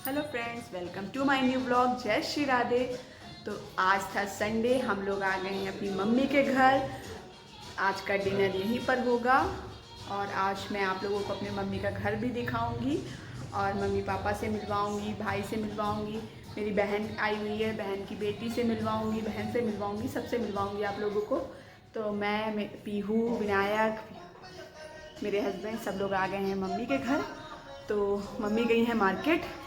Hello friends, welcome to my new blog. जय श्री राधे। तो आज था संडे, हम लोग आ गए हैं अपनी मम्मी के घर। आज का डिनर यहीं पर होगा और आज मैं आप लोगों को अपने मम्मी का घर भी दिखाऊंगी और मम्मी पापा से मिलवाऊंगी, भाई से मिलवाऊंगी, मेरी बहन आई हुई है, बहन की बेटी से मिलवाऊंगी, बहन से मिलवाऊंगी, सबसे मिलवाऊंगी आप लोगों को। तो मैं पीहू, विनायक, मेरे हस्बैंड सब लोग आ गए हैं मम्मी के घर। तो मम्मी गई हैं मार्केट।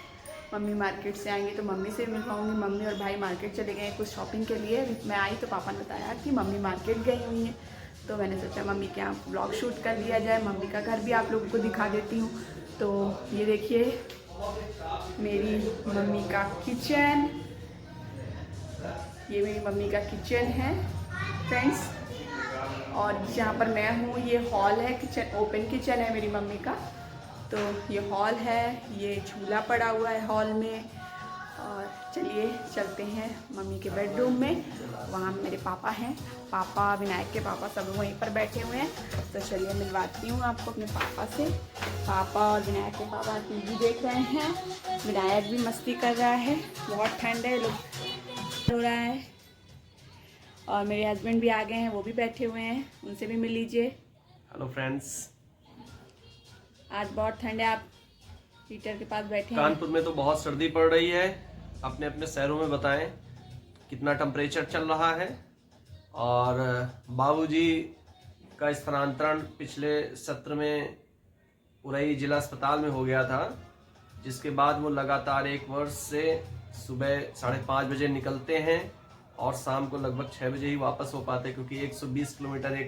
मम्मी मार्केट से आएंगे तो मम्मी से मिलवाऊंगी। मम्मी और भाई मार्केट चले गए हैं कुछ शॉपिंग के लिए। मैं आई तो पापा ने बताया कि मम्मी मार्केट गई हुई हैं, तो मैंने सोचा मम्मी के यहाँ ब्लॉग शूट कर लिया जाए। मम्मी का घर भी आप लोगों को दिखा देती हूँ। तो ये देखिए मेरी मम्मी का किचन, ये मेरी मम्मी का किचन है फ्रेंड्स। और जहाँ पर मैं हूँ ये हॉल है, किचन ओपन किचन है मेरी मम्मी का। तो ये हॉल है, ये झूला पड़ा हुआ है हॉल में। और चलिए चलते हैं मम्मी के बेडरूम में। वहाँ मेरे पापा हैं, पापा विनायक के पापा सब वहीं पर बैठे हुए हैं। तो चलिए मिलवाती हूँ आपको अपने पापा से। पापा और विनायक के पापा टीवी देख रहे हैं, विनायक भी मस्ती कर रहा है, बहुत ठंड है, लोग हो रहा है। और मेरे हस्बैंड भी आ गए हैं, वो भी बैठे हुए हैं, उनसे भी मिल लीजिए। Hello friends. आज बहुत ठंड है, आप हीटर के पास बैठे हैं। कानपुर में तो बहुत सर्दी पड़ रही है। अपने अपने शहरों में बताएं कितना टेम्परेचर चल रहा है। और बाबूजी का स्थानांतरण पिछले सत्र में उरई जिला अस्पताल में हो गया था, जिसके बाद वो लगातार 1 वर्ष से सुबह 5:30 बजे निकलते हैं और शाम को लगभग 6 बजे ही वापस हो पाते हैं, क्योंकि 120 किलोमीटर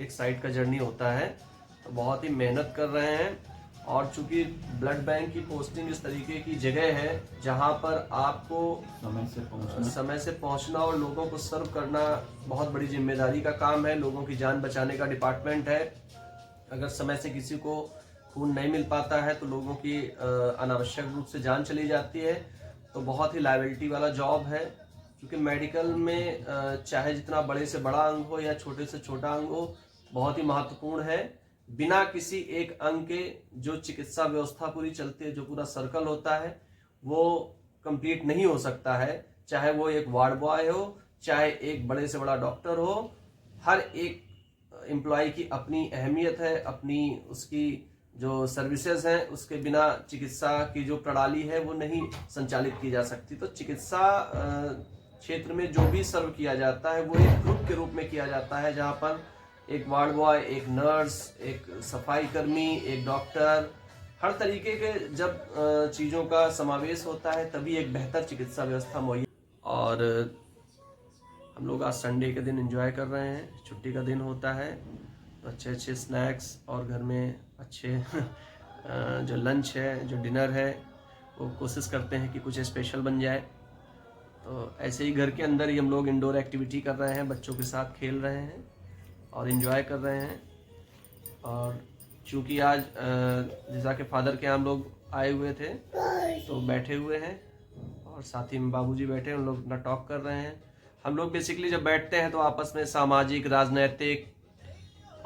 एक साइड का जर्नी होता है। तो बहुत ही मेहनत कर रहे हैं। और चूंकि ब्लड बैंक की पोस्टिंग इस तरीके की जगह है जहां पर आपको समय से पहुंचना और लोगों को सर्व करना बहुत बड़ी जिम्मेदारी का काम है। लोगों की जान बचाने का डिपार्टमेंट है। अगर समय से किसी को खून नहीं मिल पाता है तो लोगों की अनावश्यक रूप से जान चली जाती है। तो बहुत ही लायबिलिटी वाला जॉब है, क्योंकि मेडिकल में चाहे जितना बड़े से बड़ा अंग हो या छोटे से छोटा अंग हो, बहुत ही महत्वपूर्ण है। बिना किसी एक अंग के जो चिकित्सा व्यवस्था पूरी चलती है, जो पूरा सर्कल होता है, वो कंप्लीट नहीं हो सकता है। चाहे वो एक वार्ड बॉय हो, चाहे एक बड़े से बड़ा डॉक्टर हो, हर एक एम्प्लॉय की अपनी अहमियत है, अपनी उसकी जो सर्विसेज हैं, उसके बिना चिकित्सा की जो प्रणाली है वो नहीं संचालित की जा सकती। तो चिकित्सा क्षेत्र में जो भी सर्व किया जाता है वो एक ग्रुप के रूप में किया जाता है, जहाँ पर एक वार्ड बॉय, एक नर्स, एक सफाई कर्मी, एक डॉक्टर, हर तरीके के जब चीज़ों का समावेश होता है तभी एक बेहतर चिकित्सा व्यवस्था मुहैया। और हम लोग आज संडे के दिन एंजॉय कर रहे हैं, छुट्टी का दिन होता है, तो अच्छे अच्छे स्नैक्स और घर में अच्छे जो लंच है, जो डिनर है, वो कोशिश करते हैं कि कुछ स्पेशल बन जाए। तो ऐसे ही घर के अंदर ही हम लोग इंडोर एक्टिविटी कर रहे हैं, बच्चों के साथ खेल रहे हैं और एंजॉय कर रहे हैं। और चूँकि आज जिजा के फादर के यहाँ हम लोग आए हुए थे तो बैठे हुए हैं और साथ ही में बाबूजी बैठे हैं, उन लोग अपना टॉक कर रहे हैं। हम लोग बेसिकली जब बैठते हैं तो आपस में सामाजिक, राजनैतिक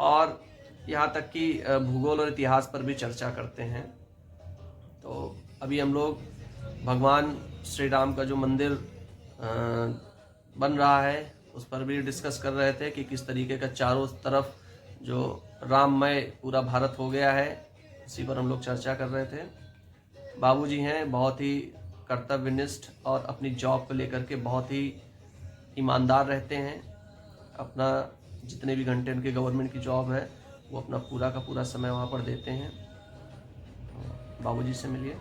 और यहाँ तक कि भूगोल और इतिहास पर भी चर्चा करते हैं। तो अभी हम लोग भगवान श्री राम का जो मंदिर बन रहा है उस पर भी डिस्कस कर रहे थे कि किस तरीके का चारों तरफ जो राममय पूरा भारत हो गया है, उसी पर हम लोग चर्चा कर रहे थे। बाबूजी हैं बहुत ही कर्तव्यनिष्ठ और अपनी जॉब को लेकर के बहुत ही ईमानदार रहते हैं। अपना जितने भी घंटे उनके गवर्नमेंट की जॉब है वो अपना पूरा का पूरा समय वहाँ पर देते हैं। बाबूजी से मिलिए।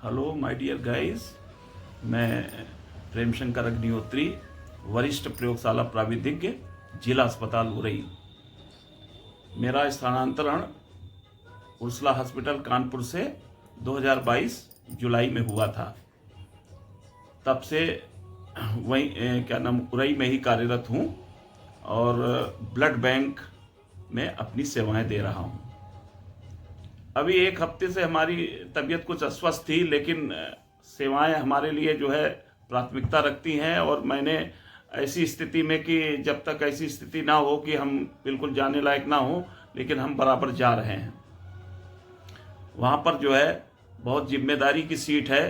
हेलो माय डियर गाइस, मैं प्रेम शंकर अग्निहोत्री, वरिष्ठ प्रयोगशाला प्राविधिज्ञ, जिला अस्पताल उरई। मेरा स्थानांतरण उर्सला हॉस्पिटल कानपुर से 2022 जुलाई में हुआ था। तब से वहीं उरई में ही कार्यरत हूँ और ब्लड बैंक में अपनी सेवाएं दे रहा हूँ। अभी 1 हफ्ते से हमारी तबीयत कुछ अस्वस्थ थी, लेकिन सेवाएं हमारे लिए जो है प्राथमिकता रखती हैं। और मैंने ऐसी स्थिति में कि जब तक ऐसी स्थिति ना हो कि हम बिल्कुल जाने लायक ना हो, लेकिन हम बराबर जा रहे हैं। वहाँ पर जो है बहुत जिम्मेदारी की सीट है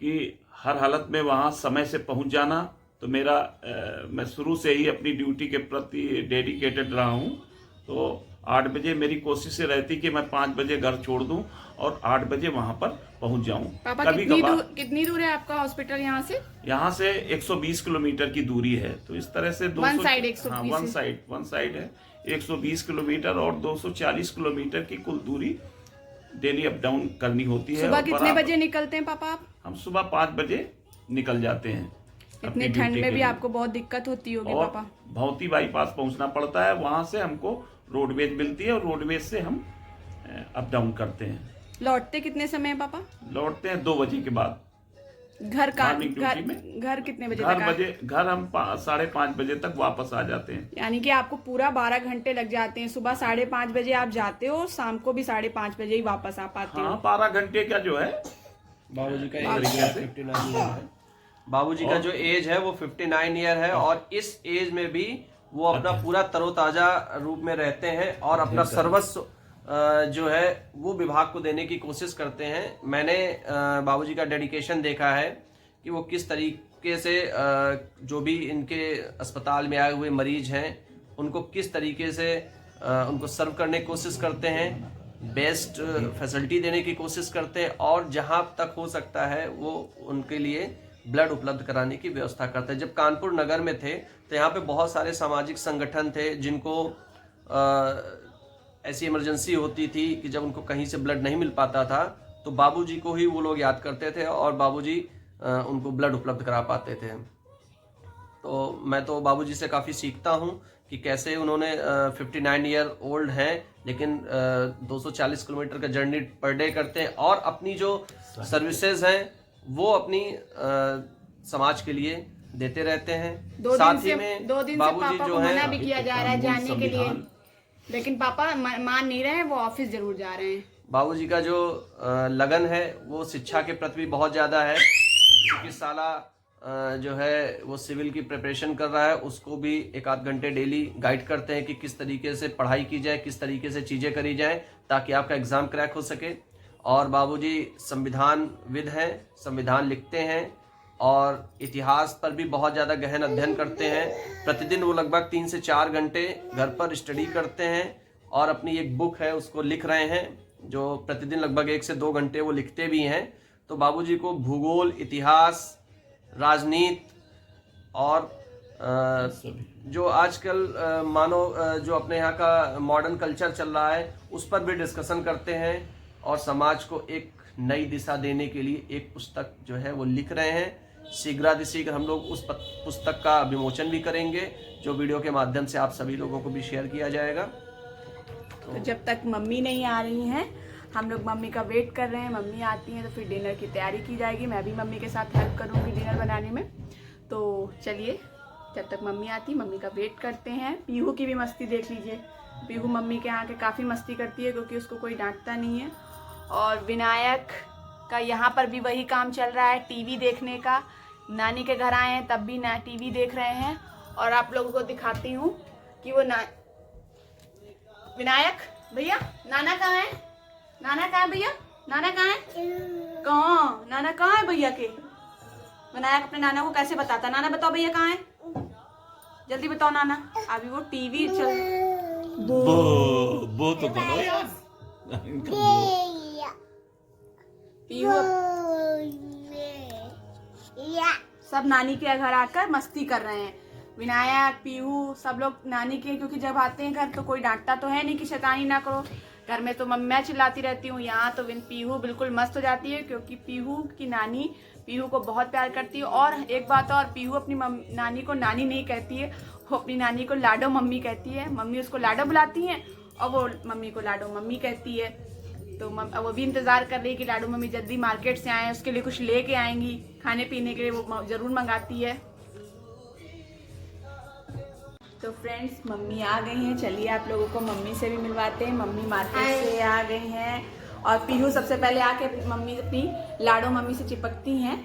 कि हर हालत में वहाँ समय से पहुँच जाना। तो मैं शुरू से ही अपनी ड्यूटी के प्रति डेडिकेटेड रहा हूँ। तो 8 बजे मेरी कोशिश रहती कि मैं 5 बजे घर छोड़ दूं और 8 बजे वहां पर पहुंच जाऊं। पापा कितनी दूर है आपका हॉस्पिटल यहाँ से? यहाँ से 120 किलोमीटर की दूरी है। तो इस तरह से 200 वन साइड है 120 किलोमीटर और 240 किलोमीटर की कुल दूरी डेली अप डाउन करनी होती है। सुबह कितने बजे निकलते हैं पापा आप? हम सुबह 5 बजे निकल जाते हैं। इतनी ठंड में भी आपको बहुत दिक्कत होती होगी पापा? भौती बाईपास पहुंचना पड़ता है, वहां से हमको रोडवेज मिलती है और रोडवेज से हम अप डाउन करते हैं। लौटते कितने समय है पापा? लौटते हैं 2 बजे के बाद। घर कितने बजे तक? घर हम 5:30 बजे तक वापस आ जाते हैं। यानी कि आपको पूरा 12 घंटे लग जाते हैं। सुबह 5:30 बजे आप जाते हो और शाम को भी 5:30 बजे ही वापस आ पाते हो। हाँ, 12 घंटे का जो है बाबूजी का 59 ईयर है। बाबूजी का जो एज है वो 59 ईयर है और इस एज में भी वो अपना पूरा तरोताजा रूप में रहते हैं और अपना सर्वस्व जो है वो विभाग को देने की कोशिश करते हैं। मैंने बाबूजी का डेडिकेशन देखा है कि वो किस तरीके से जो भी इनके अस्पताल में आए हुए मरीज हैं उनको किस तरीके से उनको सर्व करने की कोशिश करते हैं, बेस्ट फैसिलिटी देने की कोशिश करते हैं और जहां तक हो सकता है वो उनके लिए ब्लड उपलब्ध कराने की व्यवस्था करते हैं। जब कानपुर नगर में थे तो यहाँ पे बहुत सारे सामाजिक संगठन थे जिनको ऐसी इमरजेंसी होती थी कि जब उनको कहीं से ब्लड नहीं मिल पाता था तो बाबूजी को ही वो लोग याद करते थे और बाबूजी उनको ब्लड उपलब्ध करा पाते थे। तो मैं तो बाबूजी से काफ़ी सीखता हूँ कि कैसे उन्होंने 59 ईयर ओल्ड हैं लेकिन 240 किलोमीटर का जर्नी पर डे करते हैं और अपनी जो सर्विसेज हैं वो अपनी समाज के लिए देते रहते हैं। साथ ही में 2 दिन से पापा को मना भी किया जा रहा है जाने के लिए, लेकिन पापा मान नहीं रहे हैं, वो ऑफिस जरूर जा रहे हैं। बाबूजी का जो लगन है वो शिक्षा के प्रति भी बहुत ज़्यादा है क्योंकि साला जो है वो सिविल की प्रिपरेशन कर रहा है, उसको भी 1-8 घंटे डेली गाइड करते हैं कि किस तरीके से पढ़ाई की जाए, किस तरीके से चीज़ें करी जाए ताकि आपका एग्ज़ाम क्रैक हो सके। और बाबूजी संविधानविद हैं, संविधान लिखते हैं और इतिहास पर भी बहुत ज़्यादा गहन अध्ययन करते हैं। प्रतिदिन वो लगभग 3 से 4 घंटे घर पर स्टडी करते हैं और अपनी एक बुक है उसको लिख रहे हैं जो प्रतिदिन लगभग 1 से 2 घंटे वो लिखते भी हैं। तो बाबूजी को भूगोल, इतिहास, राजनीति और जो आजकल मानो जो अपने यहाँ का मॉडर्न कल्चर चल रहा है उस पर भी डिस्कशन करते हैं और समाज को एक नई दिशा देने के लिए एक पुस्तक जो है वो लिख रहे हैं। शीघ्रातिशीघ्र हम लोग उस पुस्तक का विमोचन भी करेंगे जो वीडियो के माध्यम से आप सभी लोगों को भी शेयर किया जाएगा। तो जब तक मम्मी नहीं आ रही हैं हम लोग मम्मी का वेट कर रहे हैं। मम्मी आती हैं तो फिर डिनर की तैयारी की जाएगी। मैं भी मम्मी के साथ हेल्प करूँगी डिनर बनाने में। तो चलिए जब तक मम्मी आती मम्मी का वेट करते हैं। पीहू की भी मस्ती देख लीजिए। पीहू मम्मी के यहाँ के काफ़ी मस्ती करती है क्योंकि उसको कोई डांटता नहीं है। और विनायक का यहाँ पर भी वही काम चल रहा है टीवी देखने का। नानी के घर आए हैं तब भी ना टीवी देख रहे हैं। और आप लोगों को दिखाती हूँ कि वो विनायक भैया नाना कहाँ है? नाना कहाँ है भैया? नाना कहाँ है? कहाँ नाना कहाँ है भैया के? विनायक अपने नाना को कैसे बताता? नाना बताओ भैया कहाँ है, जल्दी बताओ नाना। अभी वो टीवी चल बो तो करो यार। सब नानी के घर आकर मस्ती कर रहे हैं। विनायक, पीहू सब लोग नानी के, क्योंकि जब आते हैं घर तो कोई डांटता तो है नहीं कि शैतानी ना करो। घर में तो मैं चिल्लाती रहती हूँ, यहाँ तो पीहू बिल्कुल मस्त हो जाती है क्योंकि पीहू की नानी पीहू को बहुत प्यार करती है। और एक बात और, पीहू अपनी नानी को नानी नहीं कहती है, वो अपनी नानी को लाडो मम्मी कहती है। मम्मी उसको लाडो बुलाती हैं और वो मम्मी को लाडो मम्मी कहती है। तो वो भी इंतज़ार कर रही है कि लाडो मम्मी जल्दी मार्केट से आए, उसके लिए कुछ लेके आएंगी खाने पीने के लिए, वो ज़रूर मंगाती है। तो फ्रेंड्स मम्मी आ गई हैं, चलिए आप लोगों को मम्मी से भी मिलवाते हैं। मम्मी मार्केट से आ गई हैं और पीहू सबसे पहले आके मम्मी अपनी लाडो मम्मी से चिपकती हैं।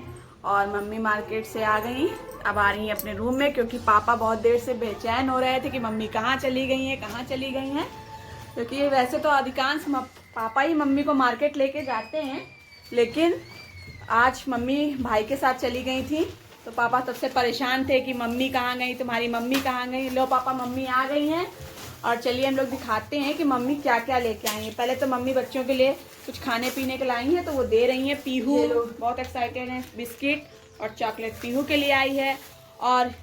और मम्मी मार्केट से आ गई, अब आ रही हैं अपने रूम में क्योंकि पापा बहुत देर से बेचैन हो रहे थे कि मम्मी कहाँ चली गई हैं, कहाँ चली गई हैं। क्योंकि वैसे तो अधिकांश पापा ही मम्मी को मार्केट लेके जाते हैं, लेकिन आज मम्मी भाई के साथ चली गई थी, तो पापा तब से परेशान थे कि मम्मी कहाँ गई, तुम्हारी मम्मी कहाँ गई। लो पापा, मम्मी आ गई हैं और चलिए हम लोग दिखाते हैं कि मम्मी क्या क्या लेके आई हैं। पहले तो मम्मी बच्चों के लिए कुछ खाने पीने के लाई हैं, तो वो दे रही हैं। पीहू बहुत एक्साइटेड है, बिस्किट और चॉकलेट पीहू के लिए आई है, और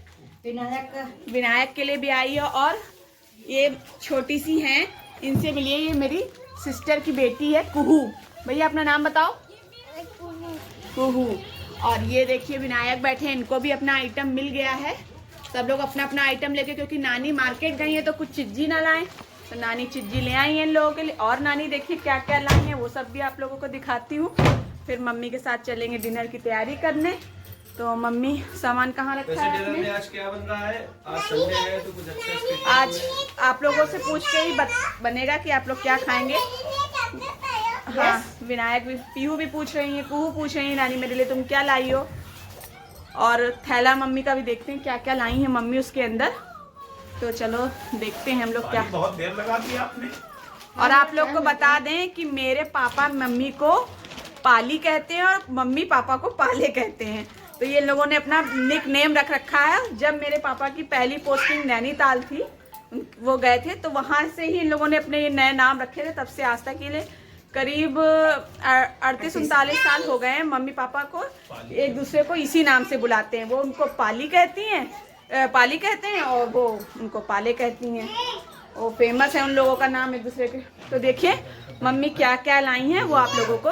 विनायक के लिए भी आई है। और ये छोटी सी हैं, इनसे मिलिए, ये मेरी सिस्टर की बेटी है कुहू। भैया अपना नाम बताओ। कुहू। और ये देखिए विनायक बैठे हैं, इनको भी अपना आइटम मिल गया है। सब लोग अपना अपना आइटम लेके, क्योंकि नानी मार्केट गई है तो कुछ चिज्जी ना लाएं, तो नानी चिज्जी ले आई हैं इन लोगों के लिए। और नानी देखिए क्या क्या लाई हैं, वो सब भी आप लोगों को दिखाती हूँ। फिर मम्मी के साथ चलेंगे डिनर की तैयारी करने। तो मम्मी सामान कहाँ रखा है आपने? आज क्या बन रहा है? आज संडे है तो कुछ अच्छा आज आप लोगों से पूछ के ही बनेगा कि आप लोग क्या खाएंगे। हाँ, विनायक भी, पीहू भी पूछ रही है, कुहू पूछ रही है नानी मेरे लिए तुम क्या लाई हो। और थैला मम्मी का भी देखते हैं क्या क्या लाई है मम्मी उसके अंदर। तो चलो देखते हैं हम लोग क्या। बहुत देर लगा दी आपने। और आप लोग को बता दें कि मेरे पापा मम्मी को पाली कहते हैं और मम्मी पापा को पाले कहते हैं। तो ये लोगों ने अपना निक नेम रख रखा है। जब मेरे पापा की पहली पोस्टिंग नैनीताल थी, वो गए थे, तो वहाँ से ही इन लोगों ने अपने ये नए नाम रखे थे। तब से आज तक ये करीब 38-39 साल हो गए हैं मम्मी पापा को एक दूसरे को इसी नाम से बुलाते हैं। वो उनको पाली कहती हैं, पाली कहते हैं, और वो उनको पाले कहती हैं। वो फेमस है उन लोगों का नाम एक दूसरे के। तो देखिए मम्मी क्या क्या लाई हैं वो आप लोगों को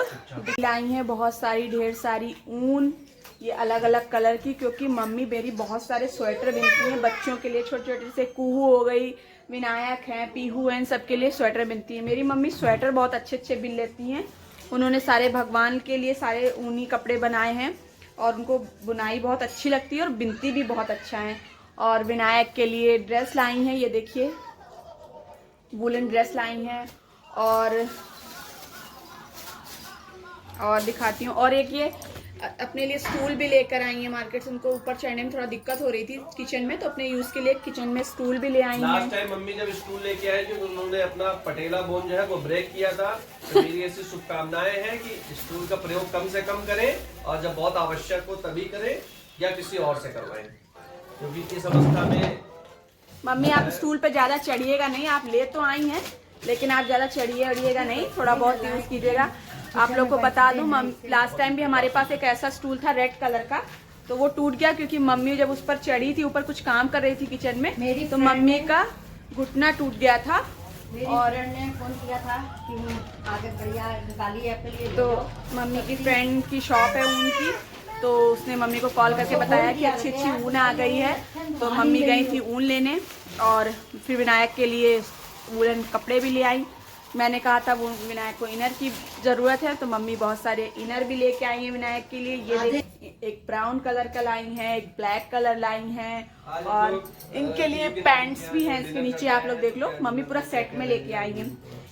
लाई हैं। बहुत सारी, ढेर सारी ऊन, ये अलग अलग कलर की, क्योंकि मम्मी मेरी बहुत सारे स्वेटर बुनती हैं बच्चों के लिए। छोटे छोटे से कुहू हो गई, विनायक हैं, पीहू हैं, इन सब के लिए स्वेटर बुनती है मेरी मम्मी। स्वेटर बहुत अच्छे अच्छे बुन लेती हैं। उन्होंने सारे भगवान के लिए सारे ऊनी कपड़े बनाए हैं, और उनको बुनाई बहुत अच्छी लगती है और बुनती भी बहुत अच्छा है। और विनायक के लिए ड्रेस लाई हैं, ये देखिए वुलन ड्रेस लाई हैं। और दिखाती हूँ। और एक ये अपने लिए स्टूल भी लेकर आई हैं मार्केट से। उनको ऊपर चढ़ने में थोड़ा दिक्कत हो रही थी किचन में, तो अपने यूज के लिए किचन में स्टूल भी ले आई हैं। लास्ट टाइम मम्मी जब स्टूल लेके आई थी तो उन्होंने अपना पटेला बोन जो है वो ब्रेक किया था। तो मेरी ऐसी शुभकामनाएं हैं कि स्टूल का प्रयोग कम से कम करें, और जब बहुत आवश्यक हो तभी करें, या किसी और से करवाएं, क्योंकि इस अवस्था में। मम्मी आप स्टूल पे ज्यादा चढ़िएगा नहीं, आप ले तो आई हैं लेकिन आप ज्यादा चढ़िएगा नहीं, थोड़ा बहुत यूज कीजिएगा। आप लोग को बता दूं, लास्ट टाइम भी हमारे पास एक ऐसा स्टूल था रेड कलर का, तो वो टूट गया क्योंकि मम्मी जब उस पर चढ़ी थी, ऊपर कुछ काम कर रही थी किचन में, तो मम्मी का घुटना टूट गया था। और ने फोन किया था कि आगे बढ़िया निकालिए आपके लिए। तो मम्मी की फ्रेंड की शॉप है ऊन की, तो उसने मम्मी को कॉल करके बताया कि अच्छी अच्छी ऊन आ गई है। तो मम्मी गई थी ऊन लेने, और फिर विनायक के लिए वूलन कपड़े भी ले आई। मैंने कहा था वो विनायक को इनर की ज़रूरत है, तो मम्मी बहुत सारे इनर भी लेके आई हैं विनायक के लिए। ये देखिए एक ब्राउन कलर का लाई है, एक ब्लैक कलर लाई हैं, और इनके लिए पैंट्स भी हैं इसके नीचे, आप लोग देख लो। मम्मी पूरा सेट में लेके आई हैं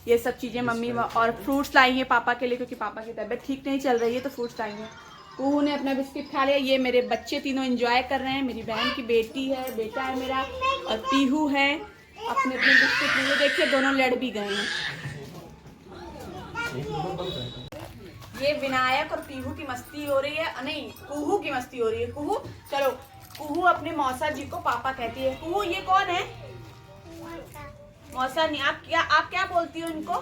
ये सब चीज़ें मम्मी। और फ्रूट्स लाई हैं पापा के लिए, क्योंकि पापा की तबीयत ठीक नहीं चल रही है, तो फ्रूट्स लाई हैं। कुहू ने अपना बिस्किट खा लिया। ये मेरे बच्चे तीनों एंजॉय कर रहे हैं। मेरी बहन की बेटी है, बेटा है मेरा, और पीहू है, अपने अपने बिस्किट लिए। देखिए दोनों लड़ भी गए हैं। ये विनायक और पीहू की मस्ती हो रही है, नहीं कुहू की मस्ती हो रही है। कुहू, चलो कुहू अपने मौसा जी को पापा कहती है। कुहू ये कौन है? मौसा नहीं, आप क्या बोलती हो इनको?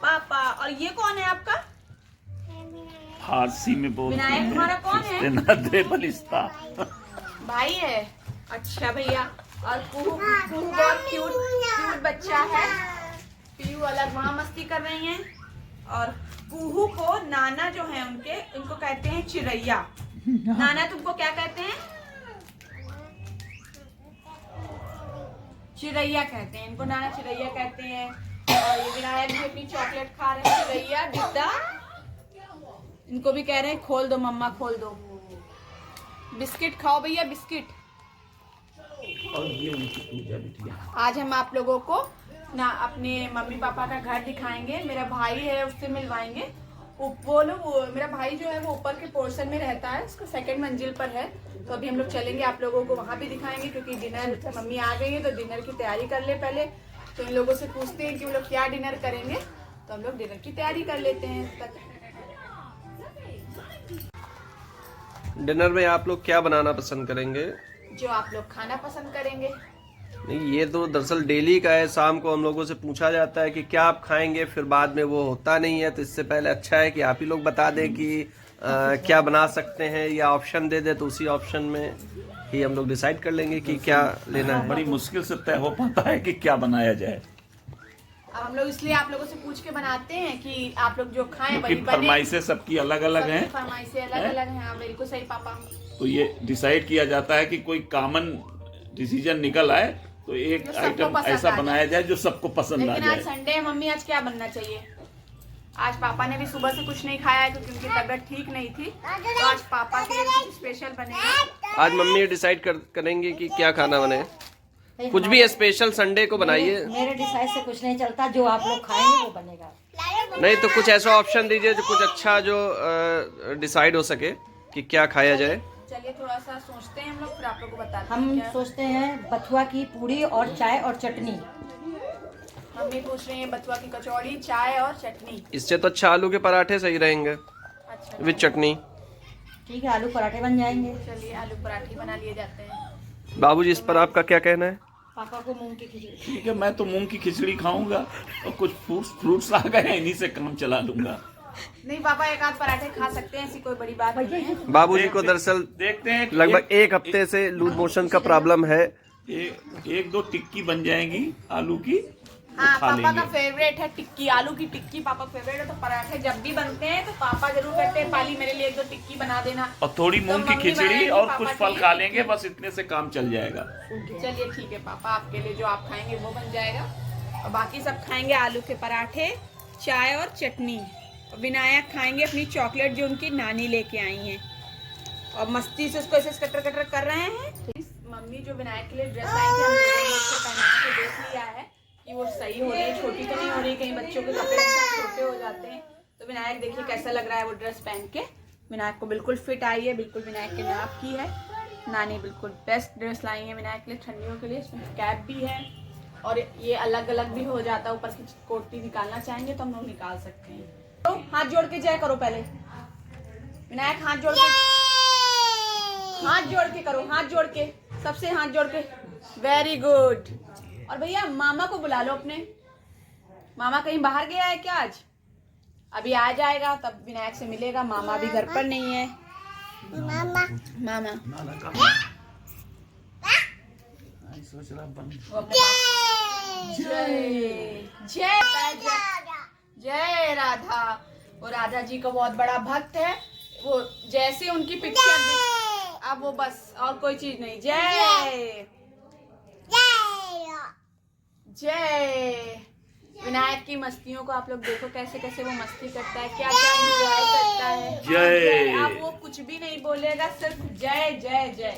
पापा। और ये कौन है आपका? फारसी में बोलते हैं। विनायक तुम्हारा कौन है? बलिस्ता भाई है। अच्छा भैया। और कुहू बहुत क्यूट बच्चा है। पीहू अलग वहाँ मस्ती कर रही हैं। और कुहू को नाना जो है उनको कहते हैं चिरैया। नाना तुमको क्या कहते हैं? चिरैया कहते हैं इनको, नाना चिरैया कहते हैं। और ये विनायक भी अपनी चॉकलेट खा रहे हैं, चिरैया डिब्बा। इनको भी कह रहे हैं खोल दो मम्मा, खोल दो। बिस्किट खाओ भैया, बिस्किट। और ये उनकी पूजा बिटिया। आज हम आप लोगों को ना अपने मम्मी पापा का घर दिखाएंगे। मेरा भाई है, उससे मिलवाएंगे। वो मेरा भाई जो है वो ऊपर के पोर्शन में रहता है, उसका 2nd मंजिल पर है। तो अभी हम लोग चलेंगे, आप लोगों को वहाँ भी दिखाएंगे, क्योंकि डिनर मम्मी आ गई है तो डिनर की तैयारी कर ले पहले। तो इन लोगों से पूछते हैं कि वो लोग क्या डिनर करेंगे, तो हम लोग डिनर की तैयारी कर लेते हैं तक। डिनर में आप लोग क्या बनाना पसंद करेंगे? जो आप लोग खाना पसंद करेंगे। नहीं, ये तो दरअसल डेली का है। शाम को हम लोगों से पूछा जाता है कि क्या आप खाएंगे, फिर बाद में वो होता नहीं है। तो इससे पहले अच्छा है कि आप ही लोग बता दें कि क्या बना सकते हैं, या ऑप्शन दे दे तो उसी ऑप्शन में ही हम लोग डिसाइड कर लेंगे कि क्या लेना है। बड़ी मुश्किल से तय हो पाता है कि क्या बनाया जाए, अब हम लोग इसलिए आप लोगों से पूछ के बनाते हैं कि आप लोग जो खाएं क्योंकि वही बने। फरमाइशें सबकी अलग अलग हैं। फरमाइशें अलग अलग हैं। हाँ, बिल्कुल सही पापा। तो ये डिसाइड किया जाता है कि कोई कॉमन डिसीजन निकल आए तो एक जो सबको आइटम पसंद ऐसा आ जाए। बनाया जाए जो सबको पसंद आ लेकिन आज जाए। संडे है मम्मी, आज क्या बनना चाहिए? आज पापा ने भी सुबह से कुछ नहीं खाया है क्योंकि उनकी तबीयत ठीक नहीं थी। तो आज पापा के लिए कुछ स्पेशल बनेगा। आज मम्मी डिसाइड करेंगे कि क्या खाना बने। कुछ भी स्पेशल संडे को बनाइए। मेरे डिसाइड से कुछ नहीं चलता, जो आप लोग खाएंगे वो बनेगा। नहीं तो कुछ ऐसा ऑप्शन दीजिए जो कुछ अच्छा जो डिसाइड हो सके कि क्या खाया जाए। चलिए थोड़ा सा सोचते हैं हम लोग, फिर आप लोग को बताते हैं। हम क्या? सोचते हैं बथुआ की पूड़ी और चाय और चटनी। मम्मी पूछ रही है बथुआ की कचौड़ी, चाय और चटनी। इससे तो अच्छा आलू के पराठे सही रहेंगे अच्छा, विद चटनी। ठीक है, आलू पराठे बन जाएंगे। चलिए आलू पराठे बना लिए जाते हैं। बाबूजी, इस पर आपका क्या कहना है? पापा को मूंग की खिचड़ी। ठीक है, मैं तो मूंग की खिचड़ी खाऊंगा और कुछ फ्रूट्स आ गए हैं, इन्हीं से काम चला लूंगा। नहीं पापा, एक आध पराठे खा सकते हैं, ऐसी कोई बड़ी बात नहीं है। बाबूजी को दरअसल देखते हैं कि लगभग एक हफ्ते से लूज मोशन का प्रॉब्लम है। एक दो टिक्की बन जाएंगी आलू की, हाँ, खा पापा का लेंगे। फेवरेट है टिक्की, आलू की टिक्की पापा फेवरेट है। तो पराठे जब भी बनते हैं तो पापा जरूर कहते हैं पाली मेरे लिए एक दो टिक्की बना देना। और थोड़ी मूंग की मम्मी खिचड़ी बनाएंगी और पापा कुछ के फल लिए खा लेंगे, टिक्की। बस इतने से काम चल जाएगा। चलिए ठीक है पापा, आपके लिए जो आप खाएंगे वो बन जाएगा और बाकी सब खाएंगे आलू के पराठे, चाय और चटनी। और विनायक खाएंगे अपनी चॉकलेट जो उनकी नानी लेके आई हैं और मस्ती से उसको ऐसे कटर कटर कर रहे हैं। मम्मी जो विनायक के लिए ड्रेस आई थी, हम लोगों ने उसको पहना के देख लिया है कि वो सही हो रही है, छोटी तो नहीं हो रही। कहीं बच्चों के कपड़े छोटे हो जाते हैं। तो विनायक देखिए कैसा लग रहा है वो ड्रेस पहन के। विनायक को बिल्कुल फिट आई है, बिल्कुल विनायक के नाप की है। नानी बिल्कुल बेस्ट ड्रेस लाई है विनायक के लिए ठंडियों के लिए। इसमें कैप भी है और ये अलग अलग भी हो जाता है। ऊपर की कोटी निकालना चाहेंगे तो हम लोग निकाल सकते हैं। तो हाथ जोड़ के जय करो पहले। विनायक हाथ जोड़ के, हाथ जोड़ के करो, हाथ जोड़ के, सबसे हाथ जोड़ के। Very good. और भैया मामा को बुला लो अपने। मामा कहीं बाहर गया है क्या आज? अभी आ जाएगा तब विनायक से मिलेगा। मामा भी घर पर नहीं है। मामा वो अपने जय जय राधा। वो राधा जी का बहुत बड़ा भक्त है। वो जैसे उनकी पिक्चर अब वो बस और कोई चीज नहीं। जय जय। विनायक की मस्तियों को आप लोग देखो कैसे कैसे वो मस्ती करता है, क्या क्या एंजॉय करता है। जय। अब वो कुछ भी नहीं बोलेगा, सिर्फ जय जय जय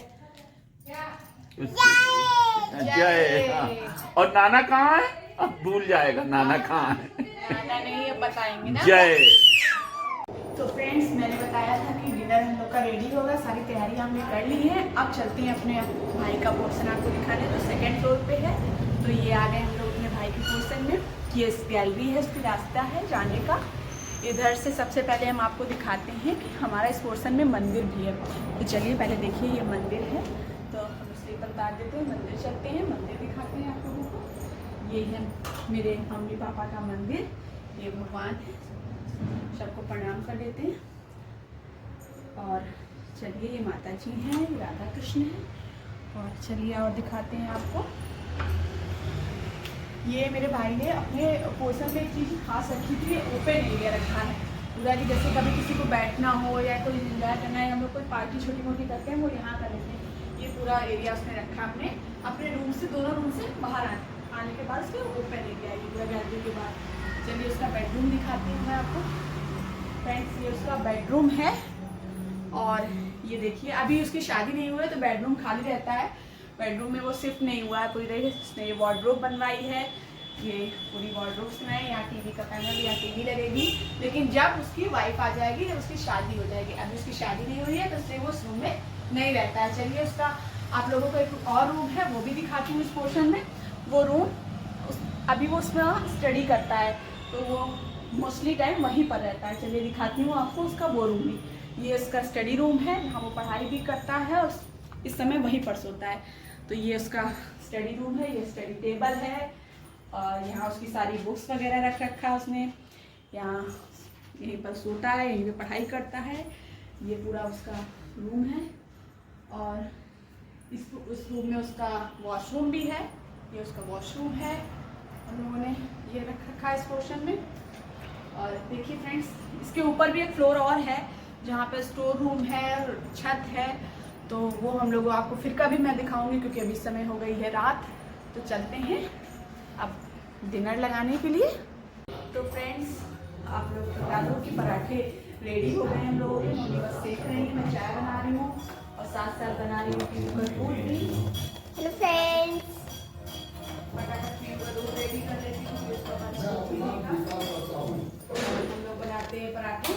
जय। हाँ। और नाना कहाँ है? अब भूल जाएगा नाना कहाँ है। नाना नहीं, अब बताएंगे ना। जय। तो फ्रेंड्स, मैंने बताया था कि डिनर हम लोग का रेडी होगा, सारी तैयारी हमने कर ली है। अब चलते हैं अपने भाई का पोर्शन आपको दिखाने, जो सेकंड फ्लोर पे है। तो ये आ गए हम लोग अपने भाई के पोर्शन में। ये गैलरी है, इसकी रास्ता है जाने का। इधर से सबसे पहले हम आपको दिखाते हैं कि हमारा इस पोर्शन में मंदिर भी है। तो चलिए पहले देखिए, ये मंदिर है। तो हम स्लीपर उतार देते हैं, मंदिर चलते हैं, मंदिर दिखाते हैं आप लोगों को। ये है मेरे मम्मी पापा का मंदिर। ये भगवान है, सबको प्रणाम कर देते हैं। और चलिए, ये माता जी हैं, राधा कृष्ण हैं। और चलिए और दिखाते हैं आपको। ये मेरे भाई ने अपने पोर्शन में एक चीज़ खास रखी थी, ओपन एरिया रखा है पूरा। कि जैसे कभी किसी को बैठना हो या कोई एंजॉय करना है, हम लोग कोई पार्टी छोटी मोटी करते हैं, वो यहाँ कर लेते हैं। ये पूरा एरिया उसने रखा अपने रूम से, दोनों रूम से बाहर आने के बाद उसका ओपन एरिया है पूरा गैलरी के बाद। चलिए उसका बेडरूम दिखाती हूँ मैं आपको। फ्रेंड्स, ये उसका बेडरूम है। और ये देखिए, अभी उसकी शादी नहीं हुई है तो बेडरूम खाली रहता है। बेडरूम में वो शिफ्ट नहीं हुआ है पूरी तरीके से। उसने ये वार्डरोब बनवाई है, ये पूरी वार्डरोब में है। यहाँ टीवी का पैनल, यहाँ टीवी लगेगी। लेकिन जब उसकी वाइफ आ जाएगी, जब उसकी शादी हो जाएगी, अभी उसकी शादी नहीं हुई है तो इसलिए वो उस रूम में नहीं रहता है। चलिए उसका आप लोगों को एक और रूम है, वो भी दिखाती हूँ इस पोर्शन में। वो रूम अभी वो उसमें स्टडी करता है तो वो मोस्टली टाइम वहीं पर रहता है। चलिए दिखाती हूँ आपको उसका वो रूम भी। ये उसका स्टडी रूम है, जहाँ वो पढ़ाई भी करता है और इस समय वहीं पर सोता है। तो ये उसका स्टडी रूम है, ये स्टडी टेबल है और यहाँ उसकी सारी बुक्स वगैरह रख रखा है उसने। यहाँ यहीं पर सोता है, यहीं पे पढ़ाई करता है। ये पूरा उसका रूम है और उस रूम में उसका वॉशरूम भी है। ये उसका वॉशरूम है, हम लोगों ने ये रख रखा है इस पोर्शन में। और देखिए फ्रेंड्स, इसके ऊपर भी एक फ्लोर और है जहाँ पे स्टोर रूम है, छत है। तो वो हम लोग आपको फिर कभी मैं दिखाऊंगी, क्योंकि अभी समय हो गई है रात। तो चलते हैं अब डिनर लगाने के लिए। तो फ्रेंड्स, आप लोग बता दो कि पराठे रेडी हो गए हम लोगों के। मम्मी बस सेक रही है, मैं चाय बना रही हूँ और साथ साथ बना रही हूँ दूध भी। हेलो फ्रेंड्स, दूध रेडी कर लेती हूँ, उसका बाद हम लोग बनाते हैं पराठे।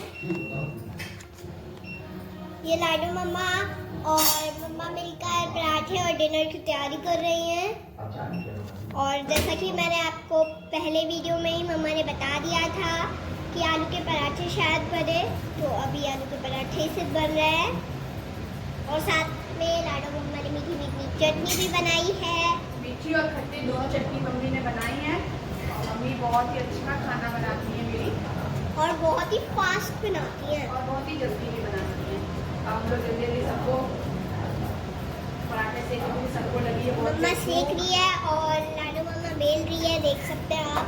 ये लाडू मम्मा और मम्मा मिलकर पराठे और डिनर की तैयारी कर रही हैं। और जैसा कि मैंने आपको पहले वीडियो में ही मम्मा ने बता दिया था कि आलू के पराठे शायद बने, तो अभी आलू के पराठे से बन रहे हैं। और साथ में लाडू मम्मा ने मीठी मीठी चटनी भी बनाई है। मीठी और खट्टी दोनों चटनी मम्मी ने बनाई है। और मम्मी बहुत ही अच्छा खाना बनाती है मेरी, और बहुत ही फास्ट बनाती हैं और बहुत ही जल्दी भी बनाती है। हम लोग जल्दी जल्दी सबको पराठे सेकने की सबको लगी है। बहुत मम्मा सेक रही है और लाडू मम्मा बेल रही है, देख सकते हैं आप।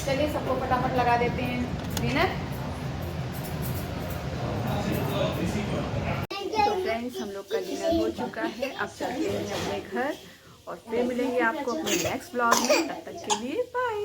चलिए सबको फटाफट लगा देते हैं डिनर। तो फ्रेंड्स, हम लोग का डिनर हो चुका है। अब चलते हैं अपने घर और फिर मिलेंगे आपको अपने नेक्स्ट ब्लॉग में। तब तक के लिए बाय।